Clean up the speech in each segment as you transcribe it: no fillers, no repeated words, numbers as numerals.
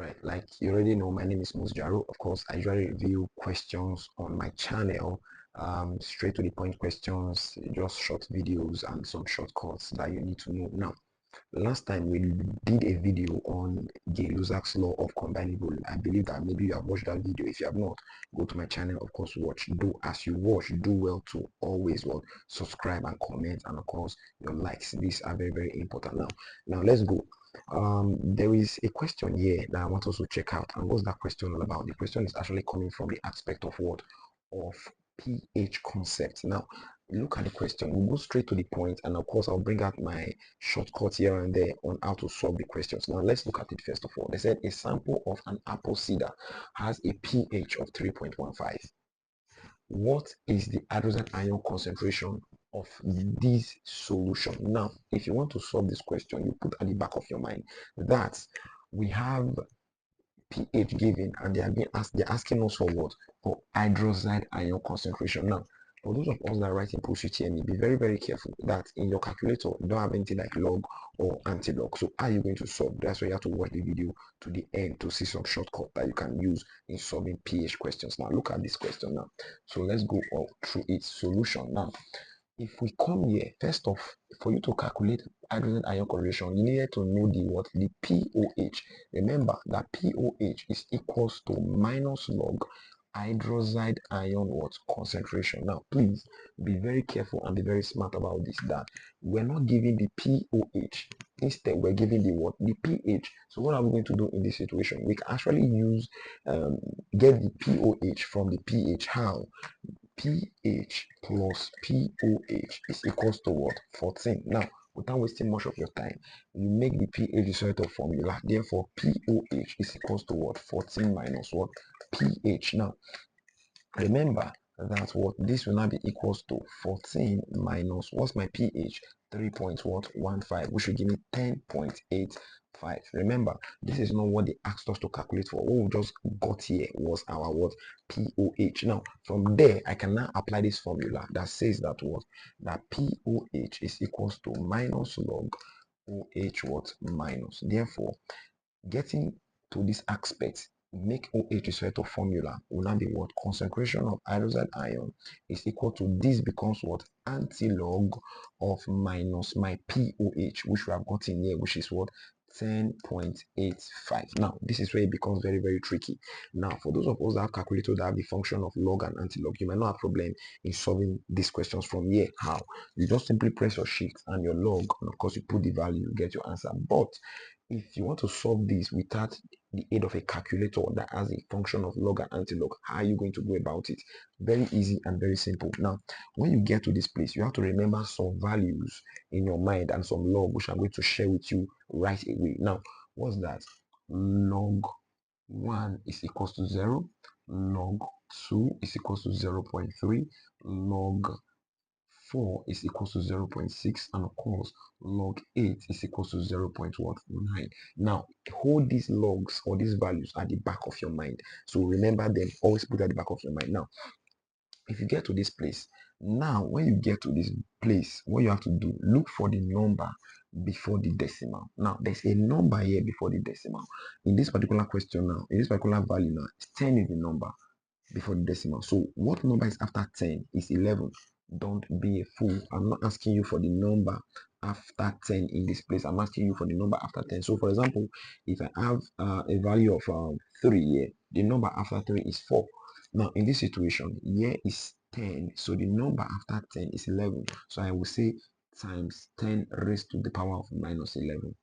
Alright, like you already know, my name is Musjaro. Of course, I usually review questions on my channel, straight to the point questions, just short videos and some shortcuts that you need to know. Now, last time we did a video on Gay-Lussac's law of combinable. I believe that maybe you have watched that video. If you have not, go to my channel, of course, watch. Do as you watch, do well to always subscribe and comment, and of course your likes. These are very, very important. Now let's go. There is a question here that I want us to check out. And what's that question all about? The question is actually coming from the aspect of what? Of PH concept. Now, look at the question. We'll go straight to the point, and of course, I'll bring out my shortcuts here and there on how to solve the questions. Now, let's look at it first of all. They said a sample of an apple cider has a pH of 3.15. What is the hydrogen ion concentration of this solution? Now, if you want to solve this question, you put at the back of your mind that we have pH given, and they're asking us for what? For hydroxide ion concentration. Now, for those of us that are writing post-UTME, be very, very careful that in your calculator, you don't have anything like log or anti-log. So how are you going to solve? That's why you have to watch the video to the end to see some shortcut that you can use in solving pH questions. Now, look at this question now. So let's go through its solution. Now, if we come here, first off, for you to calculate hydrogen ion concentration, you needed to know the POH. Remember that POH is equals to minus log hydroxide ion concentration. Now, please be very careful and be very smart about this, that we're not giving the POH. Instead, we're giving the pH. So what are we going to do in this situation? We can actually use get the POH from the pH. How? pH plus POH is equals to what? 14. Now, without wasting much of your time, you make the pH the sort of formula. Therefore, POH is equals to what? 14 minus what? pH. Now, remember that what this will now be equals to 14 minus what's my pH? 3.15, which will give me 10.85. Remember, this is not what they asked us to calculate for. What we just got here was our what? POH. Now, from there, I can now apply this formula that says that what? That POH is equals to minus log OH what? Minus. Therefore, getting to this aspect, make OH a sort of formula will now be what? Concentration of hydroxide ion is equal to this becomes what? Anti-log of minus my POH, which we have got in here, which is what? 10.85. Now, this is where it becomes very, very tricky. Now, for those of us that have calculated that have the function of log and anti-log, you might not have problem in solving these questions from here. How? You just simply press your shift and your log, and of course, you put the value, you get your answer. But if you want to solve this without the aid of a calculator that has a function of log and anti-log, how are you going to go about it? Very easy and very simple. Now, when you get to this place, you have to remember some values in your mind and some log, which I'm going to share with you right away. Now, what's that? Log 1 is equals to 0. Log 2 is equals to 0.3. Log 4 is equals to 0.6, and of course log 8 is equals to 0.9. Now hold these logs or these values at the back of your mind, so remember them, always put at the back of your mind. Now if you get to this place, now when you get to this place, what you have to do, look for the number before the decimal. Now there's a number here before the decimal in this particular question. Now in this particular value, now 10 is the number before the decimal. So what number is after 10? Is 11. Don't be a fool. I'm not asking you for the number after 10 in this place. I'm asking you for the number after 10. So for example, if I have a value of 3 here, the number after 3 is 4. Now in this situation, here is 10, so the number after 10 is 11. So I will say times 10 raised to the power of minus 11.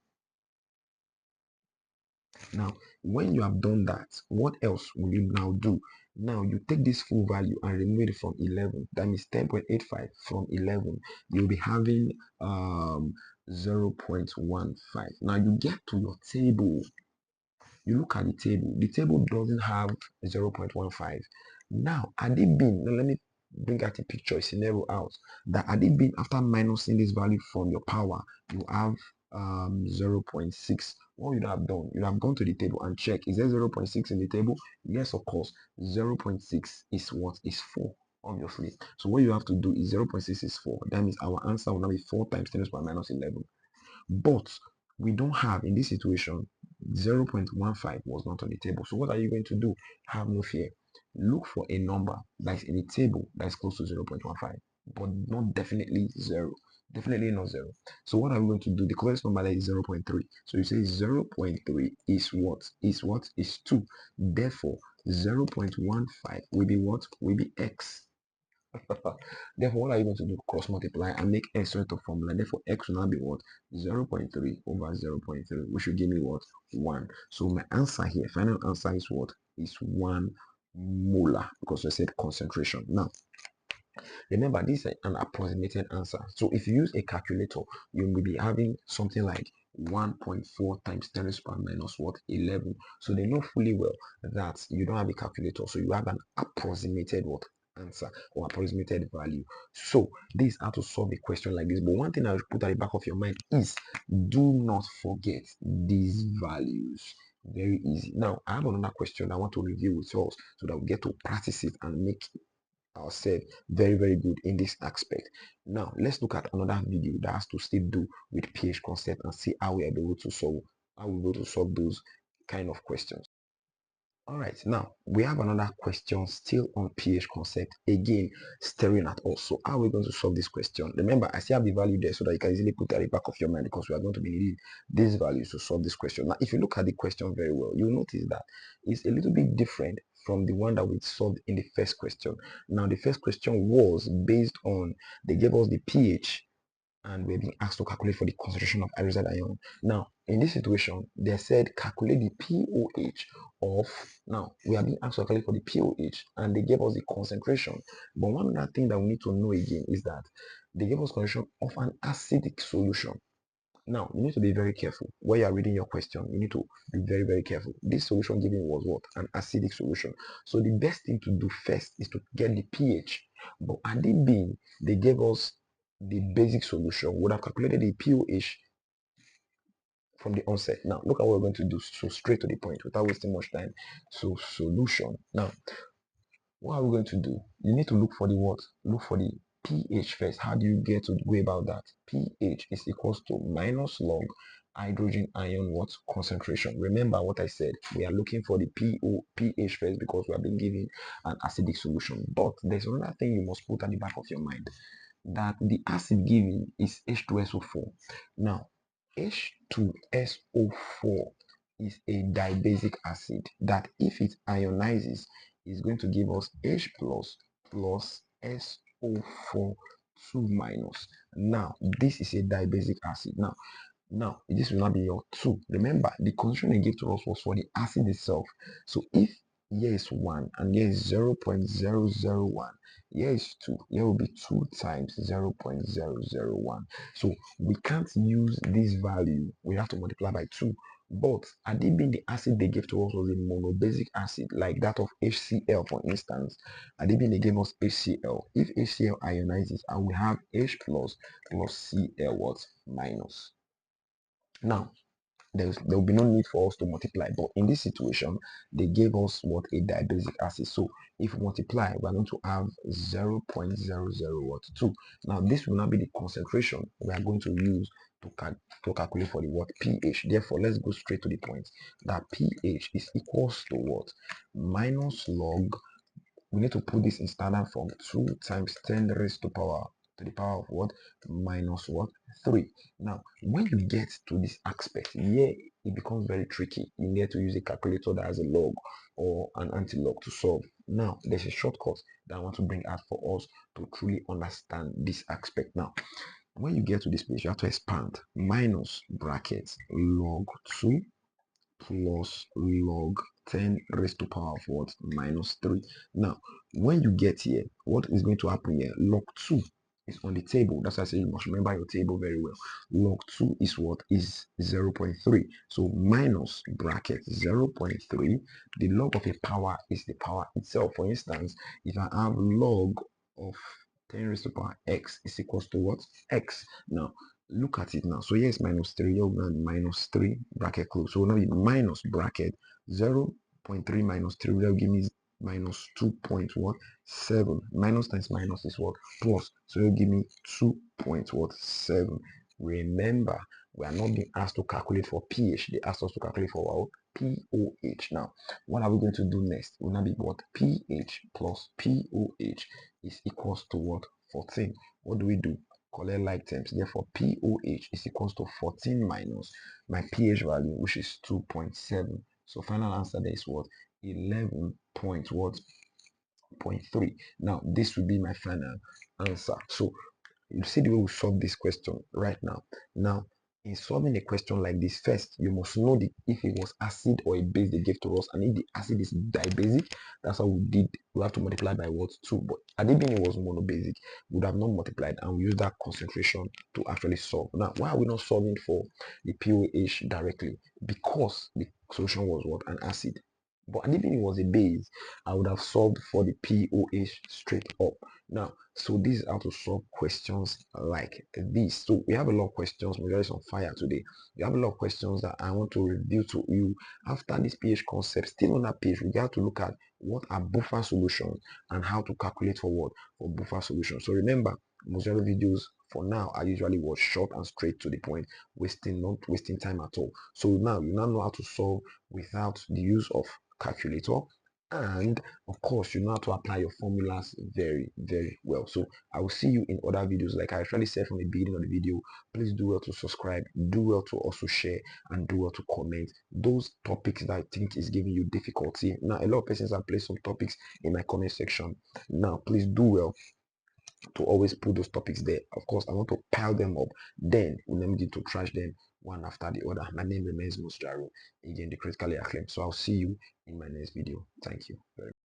Now, when you have done that, what else will you now do? Now, you take this full value and remove it from 11. That means 10.85 from 11. You'll be having 0.15. Now, you get to your table. You look at the table. The table doesn't have 0.15. Now, had it been, now let me bring out a picture, a scenario out, that had it been after minusing this value from your power, you have 0.6. What you'd have done, you'd have gone to the table and check, is there 0.6 in the table? Yes, of course. 0.6 is what? Is 4, obviously. So what you have to do is 0.6 is 4. That means our answer will now be 4 times 10 to the power minus 11. But we don't have, in this situation, 0.15 was not on the table. So what are you going to do? Have no fear. Look for a number that is in the table that is close to 0.15, but not definitely 0. Definitely not 0. So what are we going to do? The closest number there is 0.3. So you say 0.3 is what? Is 2. Therefore, 0.15 will be what? Will be x. Therefore, what are you going to do? Cross multiply and make x sort of formula. Therefore, x will now be what? 0.3 over 0.3, which will give me what? 1. So my answer here, final answer is what? Is 1 molar, because I said concentration. Now, remember, this is an approximated answer. So if you use a calculator, you will be having something like 1.4 times 10 raised to the power minus what? 11. So they know fully well that you don't have a calculator. So you have an approximated what? Answer or approximated value. So this is how to solve a question like this. But one thing I will put at the back of your mind is do not forget these values. Very easy. Now I have another question I want to review with us so that we get to practice it and make ourselves very good in this aspect. Now let's look at another video that has to still do with pH concept and see how we are able to solve those kind of questions. All right, now we have another question still on pH concept, again staring at us. So how are we going to solve this question? Remember, I still have the value there so that you can easily put it at the back of your mind, because we are going to be needing these values to solve this question. Now if you look at the question very well, you'll notice that it's a little bit different from the one that we solved in the first question. Now the first question was based on, they gave us the pH and we're being asked to calculate for the concentration of hydroxide ion. Now, in this situation, they said calculate the POH of, now we are being asked to calculate for the POH and they gave us the concentration. But one other thing that we need to know again is that they gave us concentration of an acidic solution. Now, you need to be very careful. While you are reading your question, you need to be very careful. This solution given was what? An acidic solution. So the best thing to do first is to get the pH. But had it been, they gave us the basic solution, would have calculated the POH from the onset. Now, look at what we're going to do. So straight to the point without wasting much time. So solution. Now, what are we going to do? You need to look for the what? Look for the pH first. How do you get to go about that? pH is equals to minus log hydrogen ion what? Concentration. Remember what I said. We are looking for the pH first because we have been given an acidic solution. But there's another thing you must put at the back of your mind, that the acid given is H2SO4. Now, H2SO4 is a dibasic acid that if it ionizes is going to give us H plus SO4 2 minus. Now, this is a dibasic acid. Now, this will not be your 2. Remember, the concentration they gave to us was for the acid itself. So if here is 1 and here is 0.001, here is 2, here will be 2 times 0.001. So we can't use this value. We have to multiply by 2. But had it been the acid they gave to us was a monobasic acid, like that of HCl, for instance, had it been they gave us HCl, if HCl ionizes, I will have H plus Cl what? Minus. Now, there will be no need for us to multiply, but in this situation they gave us what? A dibasic acid. So if we multiply, we're going to have 0.002. Now this will not be the concentration we are going to use to calculate for the what? pH. Therefore, let's go straight to the point that pH is equals to what? Minus log, we need to put this in standard form, 2 times 10 raised to the power of what? Minus what? 3. Now, when you get to this aspect, here it becomes very tricky. You need to use a calculator that has a log or an anti-log to solve. Now, there's a shortcut that I want to bring out for us to truly understand this aspect. Now, when you get to this place, you have to expand minus brackets log 2 plus log 10 raised to power of what? Minus 3. Now, when you get here, what is going to happen here? Log 2 is on the table. That's why I say you must remember your table very well. Log 2 is what? Is 0.3. So minus bracket 0.3. The log of a power is the power itself. For instance, if I have log of 10 raised to power x is equals to what? X. Now, look at it now. So here is minus 3, you're going to minus 3 bracket close. So now be minus bracket 0.3 minus 3 will give me minus 2.7. Minus times minus is what? Plus. So it'll give me 2.7. Remember, We are not being asked to calculate for pH. They asked us to calculate for our POH. Now, what are we going to do next? Will now be what? pH plus POH is equals to what? 14. What do we do? Collect like terms. Therefore, POH is equals to 14 minus my pH value, which is 2.7. So final answer there is what? 11 point what? 0.3. Now, this will be my final answer. So you see the way we solve this question right now. Now, in solving a question like this, first you must know if it was acid or a base they gave to us, and if the acid is dibasic, that's how we did. We have to multiply by what? 2. But had it been it was monobasic, we would have not multiplied, and we use that concentration to actually solve. Now, why are we not solving for the POH directly? Because the solution was what? An acid. But had it been it was a base, I would have solved for the POH straight up. Now, so this is how to solve questions like this. So we have a lot of questions. Majority is on fire today. We have a lot of questions that I want to review to you after this pH concept. Still on that page, we got to look at what are buffer solutions and how to calculate for what? For buffer solutions. So remember, majority videos for now are usually what? Short and straight to the point, not wasting time at all. So now you now know how to solve without the use of calculator, and of course you know how to apply your formulas very well. So I will see you in other videos. Like I actually said from the beginning of the video, please do well to subscribe, do well to also share, and do well to comment those topics that I think is giving you difficulty. Now a lot of persons have placed some topics in my comment section. Now please do well to always put those topics there. Of course, I want to pile them up. Then we then begin to trash them one after the other. My name remains Musjaru, again the critically acclaimed. So I'll see you in my next video. Thank you very much.